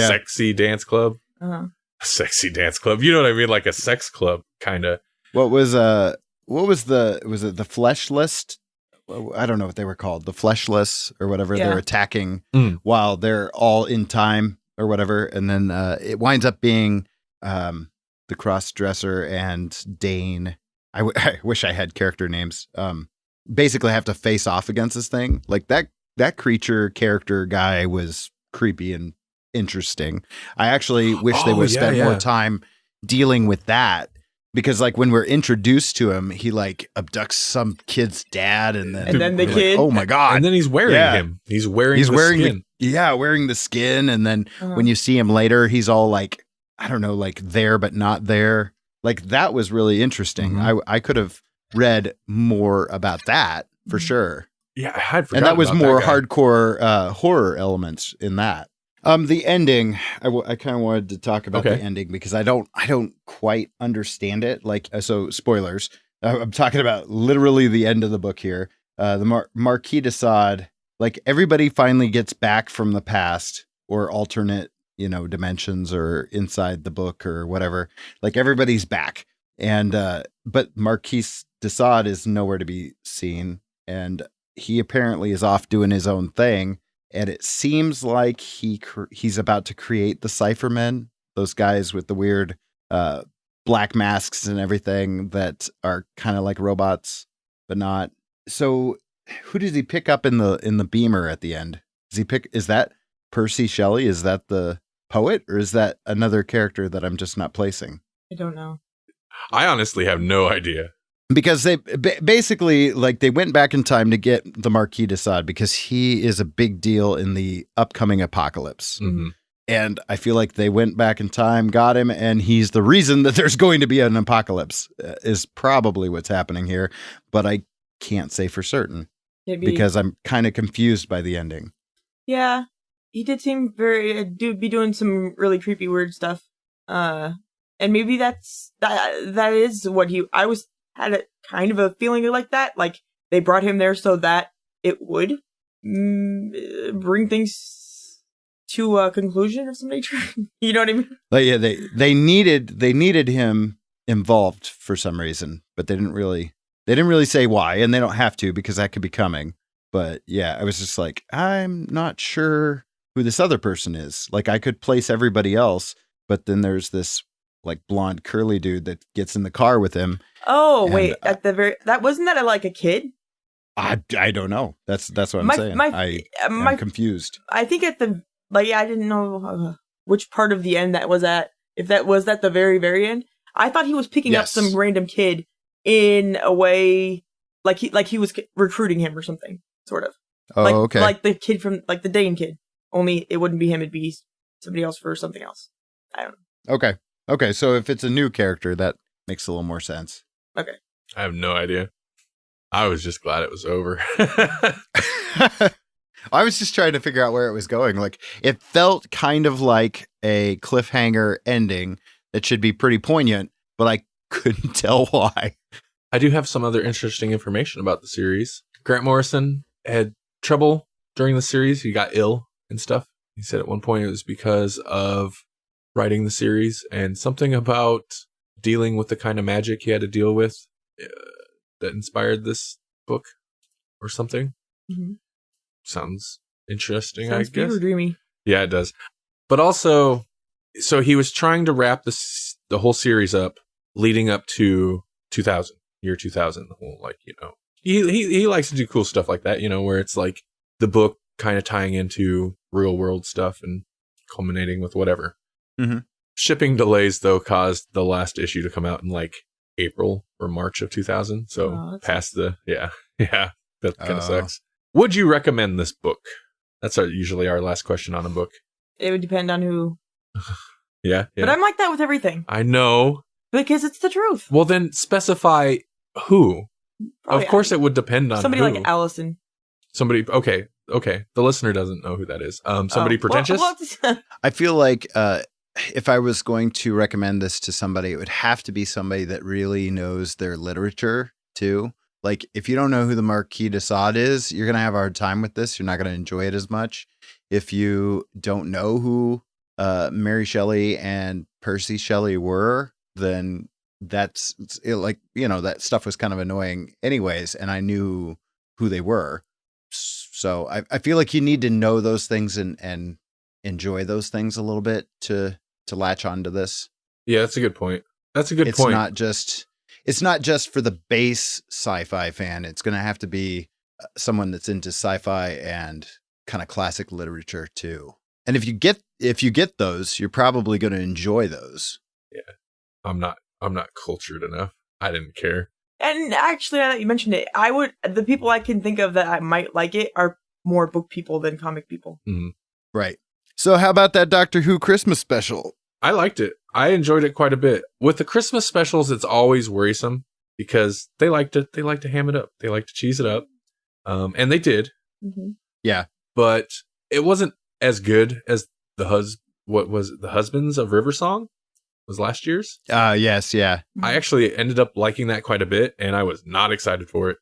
sexy dance club. A sexy dance club. You know what I mean? Like a sex club kind of. Was it the Fleshless? I don't know what they were called, the Fleshless or whatever. They're attacking while they're all in time or whatever, and then it winds up being the cross-dresser and Dane. I wish I had character names. Basically have to face off against this thing. Like that creature character guy was creepy and interesting. I actually wish they would spend more time dealing with that. Because like when we're introduced to him, he like abducts some kid's dad, and then the kid. Like, oh my god! And then he's wearing him. He's wearing the skin. Wearing the skin. And then when you see him later, he's all like, I don't know, like there but not there. Like that was really interesting. Mm-hmm. I could have read more about that for sure. Yeah, I forgot. And that was more hardcore horror elements in that. The ending, I kind of wanted to talk about the ending because I don't quite understand it. Like, so spoilers. I'm talking about literally the end of the book here. The Marquis de Sade, like everybody finally gets back from the past or alternate, dimensions or inside the book or whatever. Like everybody's back, and but Marquis de Sade is nowhere to be seen, and he apparently is off doing his own thing. And it seems like he's about to create the Cyphermen, those guys with the weird black masks and everything that are kind of like robots, but not. So, who does he pick up in the beamer at the end? Is that Percy Shelley? Is that the poet, or is that another character that I'm just not placing? I don't know. I honestly have no idea. Because they basically, like, they went back in time to get the Marquis de Sade because he is a big deal in the upcoming apocalypse. Mm-hmm. And I feel like they went back in time, got him, and he's the reason that there's going to be an apocalypse is probably what's happening here. But I can't say for certain because I'm kind of confused by the ending. Yeah, he did seem be doing some really creepy, weird stuff. And maybe that is what I had a kind of a feeling like that. Like they brought him there so that it would bring things to a conclusion of some nature. You know what I mean? Like, yeah, they needed him involved for some reason, but they didn't really say why, and they don't have to because that could be coming. But yeah, I was just like, I'm not sure who this other person is. Like I could place everybody else, but then there's this like blonde curly dude that gets in the car with him. Oh, and, wait, at the very, that wasn't that like a kid? I don't know. That's what I'm saying. I'm confused. I think at the, I didn't know which part of the end that was at. If that was at the very, very end, I thought he was picking up some random kid in a way like he was recruiting him or something, sort of. Oh, like, okay. Like the kid from like the Dane kid. Only it wouldn't be him; it'd be somebody else for something else. I don't know. Okay. So if it's a new character, that makes a little more sense. Okay. I have no idea. I was just glad it was over. I was just trying to figure out where it was going. Like, it felt kind of like a cliffhanger ending that should be pretty poignant, but I couldn't tell why. I do have some other interesting information about the series. Grant Morrison had trouble during the series. He got ill and stuff. He said at one point it was because of writing the series and something about dealing with the kind of magic he had to deal with that inspired this book or something. Mm-hmm. Sounds interesting, Sounds I guess. fever dreamy. Yeah, it does. But also, so he was trying to wrap the whole series up leading up to 2000, year 2000. The whole, like, you know, he likes to do cool stuff like that, you know, where it's like the book kind of tying into real world stuff and culminating with whatever. Mm-hmm. Shipping delays, though, caused the last issue to come out in like April or March of 2000. So past the, yeah, that kind of sucks. Would you recommend this book? That's usually our last question on a book. It would depend on who. Yeah. But I'm like that with everything. I know. Because it's the truth. Well, then specify who. Probably of course, it would depend on somebody who. like Allison. Somebody. Okay. The listener doesn't know who that is. Somebody pretentious. I feel like if I was going to recommend this to somebody, it would have to be somebody that really knows their literature too. Like, if you don't know who the Marquis de Sade is, you're going to have a hard time with this. You're not going to enjoy it as much. If you don't know who Mary Shelley and Percy Shelley were, then that's like, you know, that stuff was kind of annoying anyways. And I knew who they were. So I feel like you need to know those things and enjoy those things a little bit to latch onto this. Yeah, that's a good point. Point. It's not just for the base sci-fi fan. It's going to have to be someone that's into sci-fi and kind of classic literature too. And if you get those, you're probably going to enjoy those. Yeah. I'm not cultured enough. I didn't care. And actually, now that you mentioned it, the people I can think of that I might like it are more book people than comic people. Mm-hmm. Right. So how about that Doctor Who Christmas special? I liked it. I enjoyed it quite a bit. With the Christmas specials, it's always worrisome because they like to ham it up. They like to cheese it up. And they did. Mm-hmm. Yeah. But it wasn't as good as the Husbands of River Song was last year's. Yes, yeah. I actually ended up liking that quite a bit, and I was not excited for it.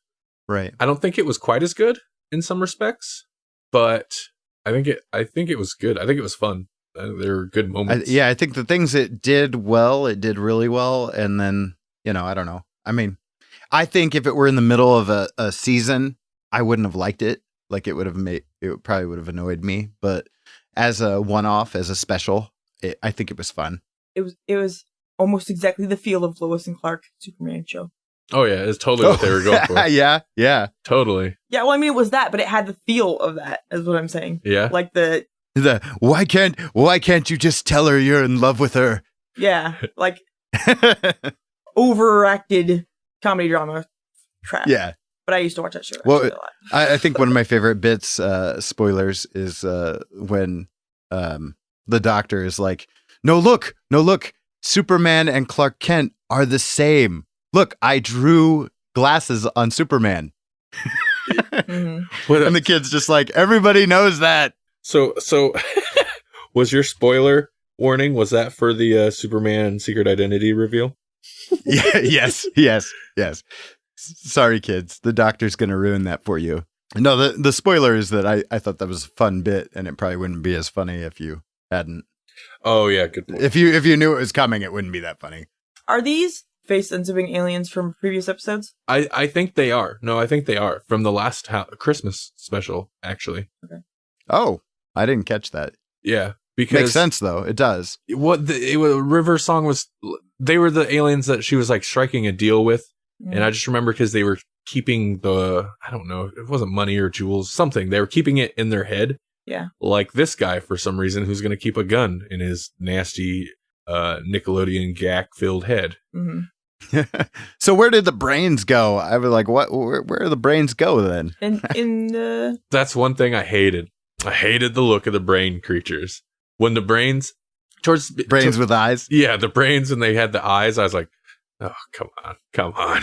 Right. I don't think it was quite as good in some respects, but I think it was good. I think it was fun. There were good moments. I think the things it did really well. And then, you know, I don't know. I mean, I think if it were in the middle of a season, I wouldn't have liked it. Like, it probably would have annoyed me. But as a one-off, as a special, I think it was fun. It was almost exactly the feel of Lois and Clark Superman show. Oh yeah, it's totally what they were going for. Yeah, totally. Yeah, well, I mean, it was that, but it had the feel of that, is what I'm saying. Yeah, like the why can't you just tell her you're in love with her? Yeah, like overacted comedy drama crap. Yeah, but I used to watch that show. Well, a lot. I think one of my favorite bits, spoilers, is when the Doctor is like, No, look, Superman and Clark Kent are the same. Look, I drew glasses on Superman. Mm-hmm. And the kid's just like, everybody knows that. So was your spoiler warning, was that for the Superman secret identity reveal? Yeah, yes. Sorry, kids. The Doctor's going to ruin that for you. No, the spoiler is that I thought that was a fun bit, and it probably wouldn't be as funny if you hadn't. Oh, yeah, good point. If you knew it was coming, it wouldn't be that funny. Are these face-unzipping aliens from previous episodes? I think they are. No, I think they are. From the last Christmas special, actually. Okay. Oh, I didn't catch that. Yeah, because... Makes sense, though. It does. River Song was... They were the aliens that she was, like, striking a deal with. Mm. And I just remember because they were keeping I don't know, it wasn't money or jewels, something. They were keeping it in their head. Yeah. Like this guy, for some reason, who's going to keep a gun in his nasty Nickelodeon gack-filled head. Mm-hmm. So where did the brains go? I was like, what? Where do the brains go then? And That's one thing I hated. I hated the look of the brain creatures. When the brains With eyes? Yeah, the brains and they had the eyes. I was like, oh, come on.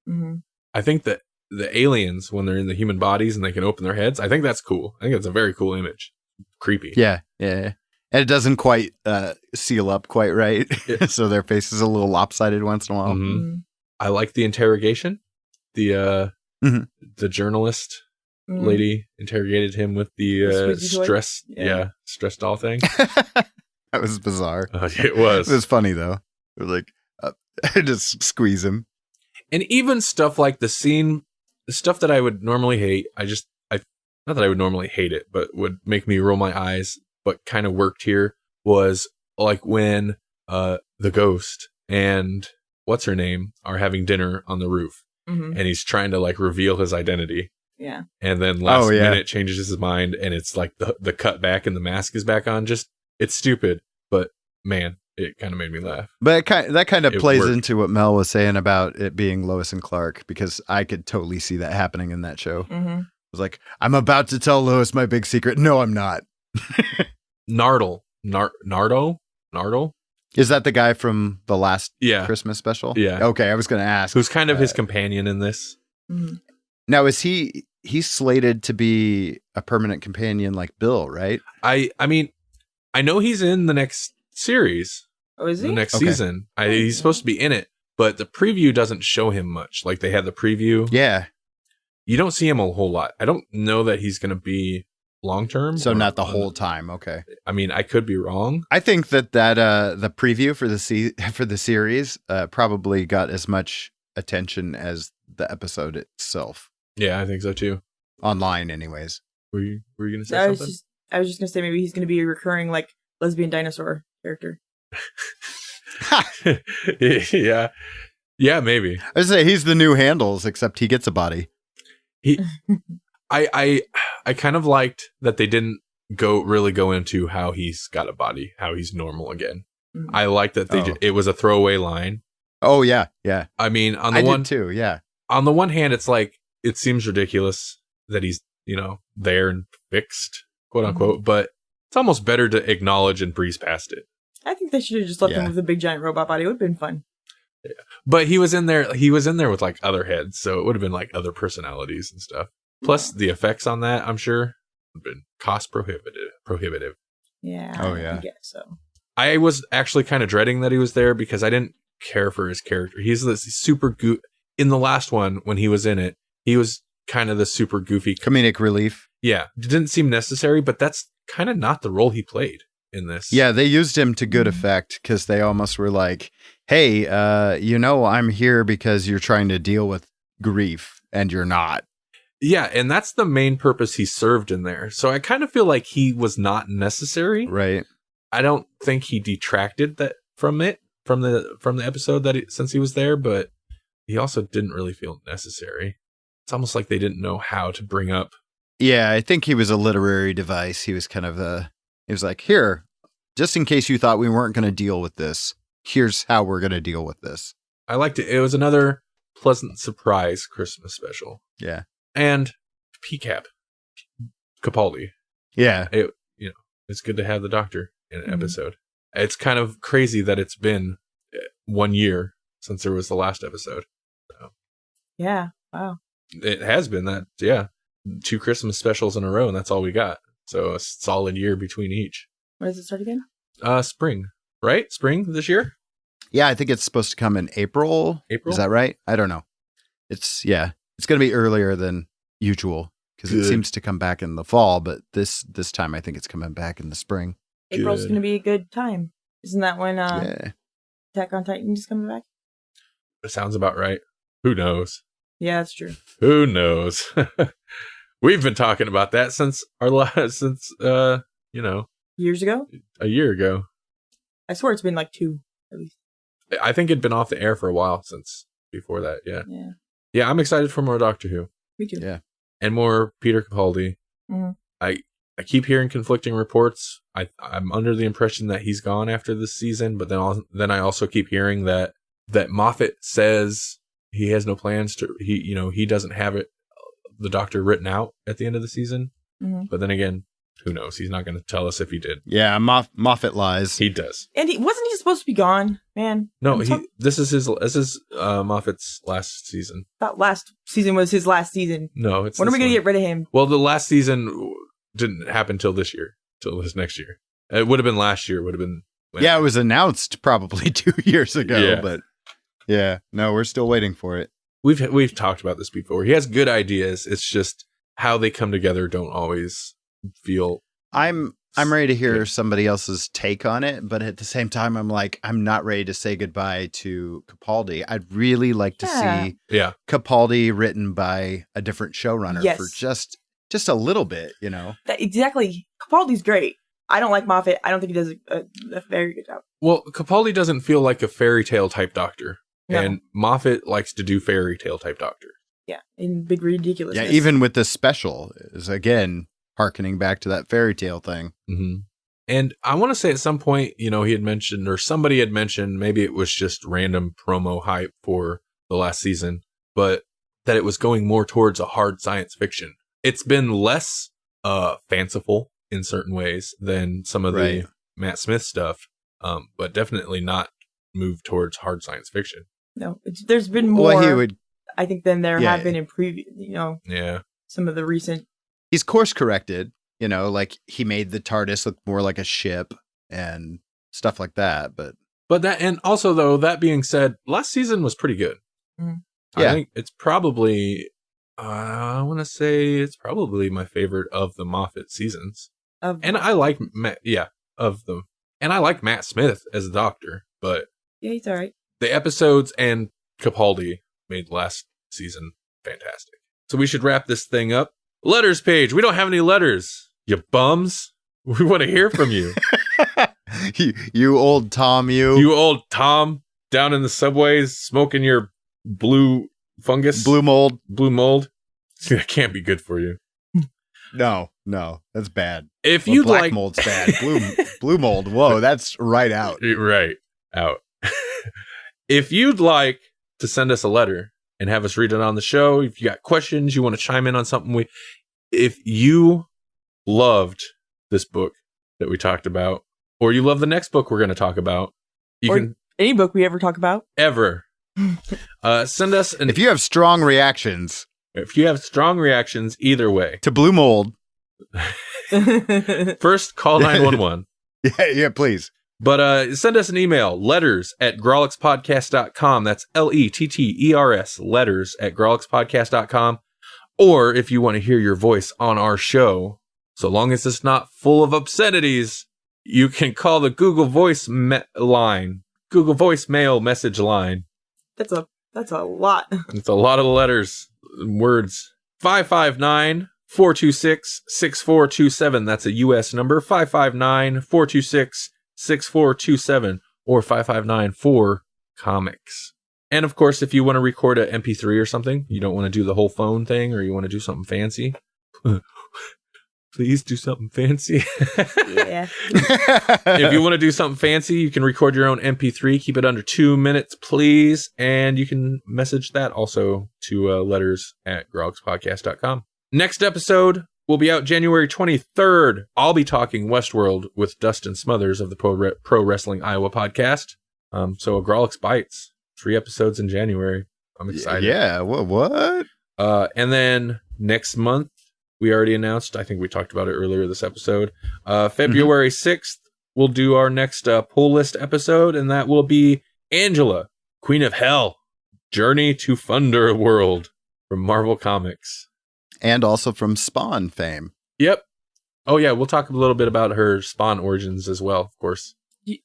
mm-hmm. I think that the aliens, when they're in the human bodies and they can open their heads, I think that's cool. I think it's a very cool image. Creepy. Yeah. And it doesn't quite seal up quite right. Yeah. So their face is a little lopsided once in a while. Mhm. Mm-hmm. I like the interrogation. The journalist lady interrogated him with the squeaky toy? stress. Yeah. Stress doll thing. That was bizarre. It was. It was funny though. It was like, just squeeze him. And even stuff like the stuff that I would normally hate, not that I would normally hate it, but would make me roll my eyes, but kind of worked here, was like when the ghost and what's her name are having dinner on the roof, Mm-hmm. and he's trying to like reveal his identity. Yeah. And then last minute changes his mind, and it's like the cut back and the mask is back on. Just, it's stupid, but man, it kind of made me laugh. But that kind of It plays worked. into what Mel was saying about it being Lois and Clark, because I could totally see that happening in that show. Mm-hmm. It was like, I'm about to tell Lois my big secret. No, I'm not. Nardo. Is that the guy from the last Yeah. Christmas special? Yeah. Okay, I was going to ask. Who's kind of his companion in this. Mm-hmm. Now, is he's slated to be a permanent companion like Bill, right? I mean, I know he's in the next series, Oh, is he? the next Okay. season. He's supposed to be in it, but the preview doesn't show him much. Like they had the preview. Yeah. You don't see him a whole lot. I don't know that he's going to be long term. So not the whole time. Okay. I mean, I could be wrong. I think that the preview for the series probably got as much attention as the episode itself. Yeah, I think so too. Online, anyways. Were you going to say I was something? just gonna say maybe he's gonna be a recurring like lesbian dinosaur character. Yeah, maybe. I would say he's the new Handles, except he gets a body. I kind of liked that they didn't really go into how he's got a body, how he's normal again. Mhm. I like that it was a throwaway line. Oh yeah. I mean, on I the one did too. Yeah. on the one hand, it's like it seems ridiculous that he's there and fixed, quote unquote, but it's almost better to acknowledge and breeze past it. I think they should have just left him with a big giant robot body. It would have been fun. Yeah. But he was in there with like other heads, so it would have been like other personalities and stuff. Plus the effects on that, I'm sure, would have been cost prohibitive. Yeah. Oh, yeah. I guess so. I was actually kind of dreading that he was there because I didn't care for his character. He's this super in the last one when he was in it, he was kind of the super goofy Comedic relief. Yeah, it didn't seem necessary, but that's kind of not the role he played in this. Yeah, they used him to good effect because they almost were like, hey, I'm here because you're trying to deal with grief and you're not. Yeah, and that's the main purpose he served in there. So I kind of feel like he was not necessary. Right. I don't think he detracted that from the episode since he was there, but he also didn't really feel necessary. It's almost like they didn't know how to bring up. Yeah, I think he was a literary device. He was kind of he was like, here, just in case you thought we weren't going to deal with this, here's how we're going to deal with this. I liked it. It was another pleasant surprise Christmas special. Yeah. And PCAP, Capaldi. Yeah. It's good to have the doctor in an episode. It's kind of crazy that it's been 1 year since there was the last episode. So Yeah. Wow. it has been that, yeah. 2 Christmas specials in a row, and that's all we got. So a solid year between each. When does it start again? Spring, right? Spring this year? Yeah, I think it's supposed to come in April. April? Is that right? I don't know. It's going to be earlier than usual because it Good. seems to come back in the fall, but this time I think it's coming back in the spring. April's Good. going to be a good time. Isn't that when Yeah. Attack on Titan is coming back? It sounds about right. Who knows? Yeah, that's true. Who knows? We've been talking about that since Years ago? a year ago. I swear it's been like 2 at least. I think it'd been off the air for a while since before that. Yeah. Yeah. Yeah, I'm excited for more Doctor Who Me too. Yeah. and more Peter Capaldi. Mhm. I keep hearing conflicting reports. I'm under the impression that he's gone after this season, but then I also keep hearing that that Moffat says he has no plans to, he doesn't have the Doctor written out at the end of the season. Mm-hmm. But then again, who knows? He's not going to tell us if he did. Yeah, Moffat lies. He does. And wasn't he supposed to be gone, man? No, this is Moffat's last season. Thought last season was his last season. No, it's when are we going to get rid of him? Well, the last season didn't happen till this year, till this next year. It would have been last year. It would have been. Yeah, it was announced probably 2 years ago, Yeah. but yeah, no, we're still waiting for it. We've talked about this before. He has good ideas. It's just how they come together don't always feel. I'm ready to hear somebody else's take on it, but at the same time, I'm not ready to say goodbye to Capaldi. I'd really like to see Capaldi written by a different showrunner for just a little bit, Exactly. Capaldi's great. I don't like Moffat. I don't think he does a very good job. Well, Capaldi doesn't feel like a fairy tale type Doctor. No. And Moffat likes to do fairy tale type Doctor. Yeah, in big ridiculousness. Yeah, even with this special, is again harkening back to that fairy tale thing. Mm-hmm. And I want to say at some point, he had mentioned, or somebody had mentioned, maybe it was just random promo hype for the last season, but that it was going more towards a hard science fiction. It's been less fanciful in certain ways than some of the Matt Smith stuff, but definitely not moved towards hard science fiction. No, there's been more, well, I think, than there have been in previous, some of the recent. He's course corrected, like he made the TARDIS look more like a ship and stuff like that. But that, and also though, that being said, last season was pretty good. Mm. I think it's probably, I want to say it's probably my favorite of the Moffat seasons. And I like of them. And I like Matt Smith as the Doctor, but yeah, he's all right. The episodes and Capaldi made last season fantastic. So we should wrap this thing up. Letters page. We don't have any letters. You bums. We want to hear from you. you old Tom, You old Tom down in the subways smoking your blue fungus. Blue mold. That can't be good for you. No, that's bad. If you black mold's bad. Blue mold. Whoa, that's right out. Right out. If you'd like to send us a letter and have us read it on the show, if you got questions, you want to chime in on something, if you loved this book that we talked about, or you love the next book we're going to talk about, any book we ever talk about, send us if you have strong reactions. If you have strong reactions, either way to blue mold, first call 911. Yeah, please. But send us an email, letters@grawlixpodcast.com. That's letters, letters@grawlixpodcast.com. Or if you want to hear your voice on our show, so long as it's not full of obscenities, you can call the Google Voice line, Google Voicemail message line. That's a lot. It's a lot of letters, words. 559-426-6427. That's a U.S. number. 559-426-6427 or 559-4-COMICS. And of course, if you want to record an MP3 or something, you don't want to do the whole phone thing, or you want to do something fancy, please do something fancy. Yeah. If you want to do something fancy, you can record your own MP3. Keep it under 2 minutes, please. And you can message that also to letters@grawlixpodcast.com. Next episode will be out January 23rd. I'll be talking Westworld with Dustin Smothers of the Pro Wrestling Iowa podcast. So a Grawlix Bites. 3 episodes in January. I'm excited. Yeah, what? And then next month, we already announced, I think we talked about it earlier this episode, February 6th, we'll do our next pull list episode, and that will be Angela, Queen of Hell, Journey to Thunder World from Marvel Comics. And also from Spawn fame. Yep. Oh, yeah, we'll talk a little bit about her Spawn origins as well, of course.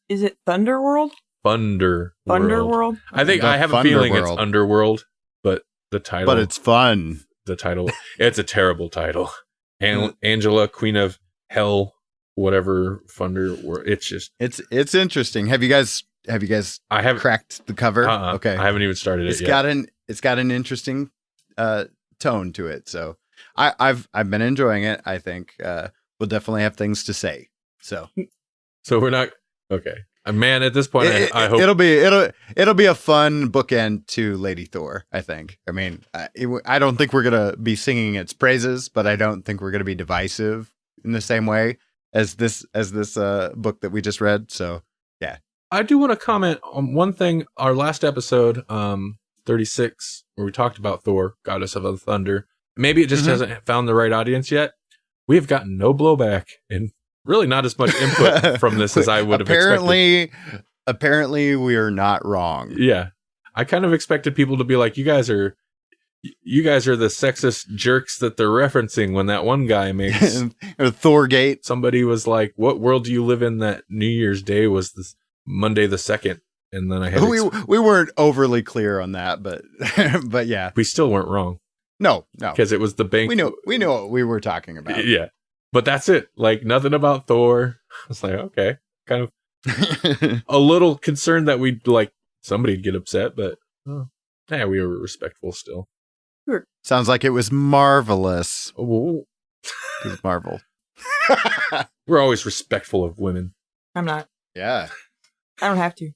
Is it Thunderworld? Thunderworld? I think I have a feeling it's Underworld, but the title... But it's fun. The title, it's a terrible title. Angela, Queen of Hell, whatever, Thunder World. It's just... It's interesting. Have you guys cracked the cover? Okay. I haven't even started it yet. It's got an interesting tone to it. So I've been enjoying it. I think we'll definitely have things to say. So we're not... Okay. Man, at this point, I hope it'll be a fun bookend to Lady Thor. I think. I mean, I don't think we're gonna be singing its praises, but I don't think we're gonna be divisive in the same way as this book that we just read. So yeah, I do want to comment on one thing. Our last episode, 36, where we talked about Thor, Goddess of the Thunder. Maybe it just hasn't found the right audience yet. We have gotten no blowback and really not as much input from this as I would have expected. Apparently, we are not wrong. Yeah, I kind of expected people to be like, "You guys are the sexist jerks that they're referencing." When that one guy makes or Thorgate, somebody was like, "What world do you live in that New Year's Day was this Monday the 2nd?" And then I had we weren't overly clear on that, but but yeah, we still weren't wrong. No, because it was the bank. We know what we were talking about. Yeah, but that's it. Like nothing about Thor. I was like, okay, kind of a little concerned that we'd like somebody'd get upset, but yeah, we were respectful still. Sounds like it was marvelous. Oh, it was Marvel. We're always respectful of women. I'm not. Yeah, I don't have to.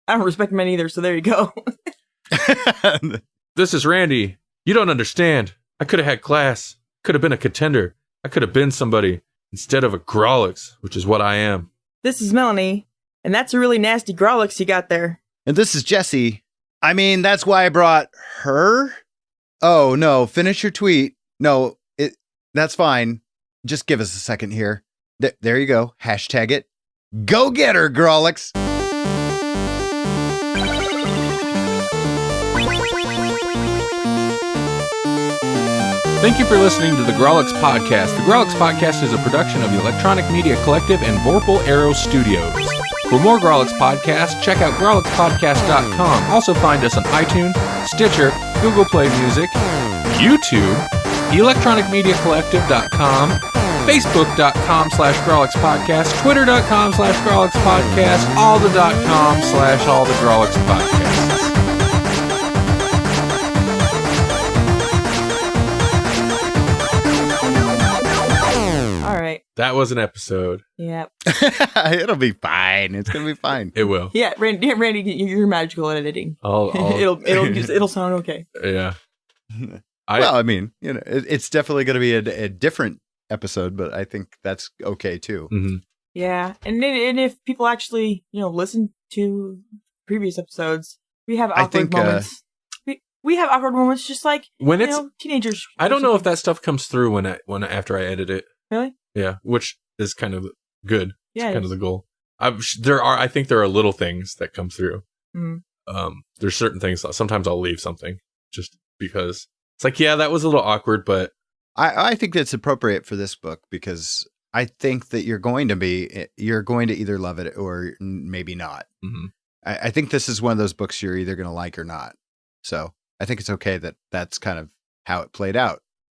I don't respect men either. So there you go. This is Randy. You don't understand. I could have had class. Could have been a contender. I could have been somebody instead of a Grawlix, which is what I am. This is Melanie, and that's a really nasty Grawlix you got there. And this is Jesse. I mean, that's why I brought her. Oh, no, finish your tweet. No, that's fine. Just give us a second here. There you go. Hashtag it. Go get her, Grawlix. Thank you for listening to the Grawlix Podcast. The Grawlix Podcast is a production of the Electronic Media Collective and Vorpal Arrow Studios. For more Grawlix Podcasts, check out grawlixpodcast.com. Also find us on iTunes, Stitcher, Google Play Music, YouTube, electronicmediacollective.com, facebook.com/Grawlix Podcast, twitter.com/Grawlix Podcast, all the .com/all the Grawlix Podcasts. That was an episode. Yep. It'll be fine. It's gonna be fine. It will. Yeah, Randy, you're magical at editing. It'll sound okay. Yeah. I mean, you know, it's definitely gonna be a different episode, but I think that's okay too. Mm-hmm. Yeah, and if people actually, listen to previous episodes, we have awkward moments. We have awkward moments, just like when it's teenagers. I don't know if that stuff comes through when after I edit it. Really? Yeah, which is kind of good. Yeah, it's kind of the goal. I think there are little things that come through. Mm-hmm. There's certain things. Sometimes I'll leave something just because it's like, yeah, that was a little awkward, but I think that's appropriate for this book because I think that you're going to either love it or maybe not. Mm-hmm. I think this is one of those books you're either going to like or not. So I think it's okay that that's kind of how it played out.